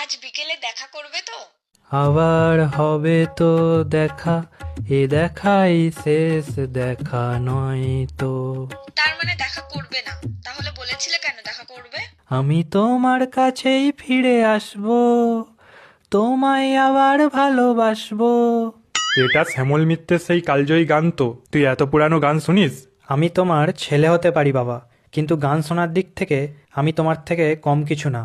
আজ বিকেলে দেখা করবে তো? আবার হবে তো দেখা, এ দেখাই শেষ দেখা নয় তো। তার মানে দেখা করবে না? তাহলে বলেছিলে কেন দেখা করবে? আমি তোমার কাছেই ফিরে আসবো, তোমায় আবার ভালোবাসবো। এটা শ্যামল মিত্রের সেই কালজয়ী গান তো। তুই এত পুরানো গান শুনিস? আমি তোমার ছেলে হতে পারি বাবা, কিন্তু গান শোনার দিক থেকে আমি তোমার থেকে কম কিছু না।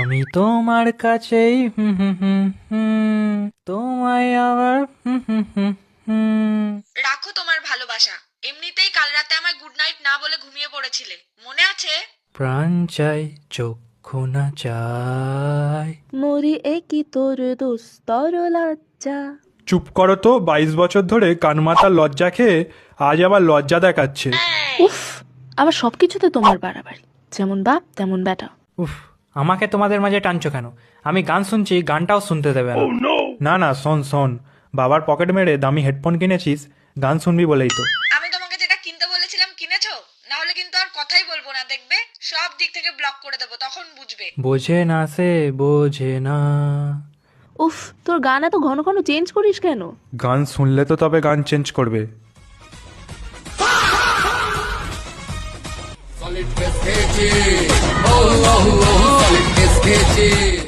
আমি তোমার কাছেই হুম হুম হুম হুম, তোমায় আবার হুম হুম হুম হুম। রাখো তোমার ভালোবাসা। এমনিতেই কাল রাতে আমায় গুড নাইট না বলে ঘুমিয়ে পড়েছিলে, মনে আছে? প্রাণ চাই চক্ষু না চাই। মরি একই তোর দোস্তর লজ্জা। চুপ করো তো, 22 বছর ধরে কানমাতার লজ্জা খেয়ে আজ আবার লজ্জা দেখাচ্ছে। উফ, আবার সবকিছুতে তোমার বাড়াবাড়ি, যেমন বাপ তেমন বেটা। উফ, আমাকে তোমাদের মাঝে টানছো কেন? আমি গান শুনছি, গানটাও শুনতে দেবে না। না না, শোন শোন, বাবার পকেট মেরে দামি হেডফোন কিনেছিস, গান শুনবি বলেই তো। আমি তোমাকে যেটা কিনতে বলেছিলাম কিনেছো? না হলে কিন্তু আর কথাই বলবো না, দেখবে সব দিক থেকে ব্লক করে দেবো, তখন বুঝবে। বোঝে না সে বোঝে না। উফ, তোর গান এত ঘন ঘন চেঞ্জ করিস কেন? গান শুনলে তো তবে গান চেঞ্জ করবে। Solid Biscuit, oh oh oh, Solid Biscuit.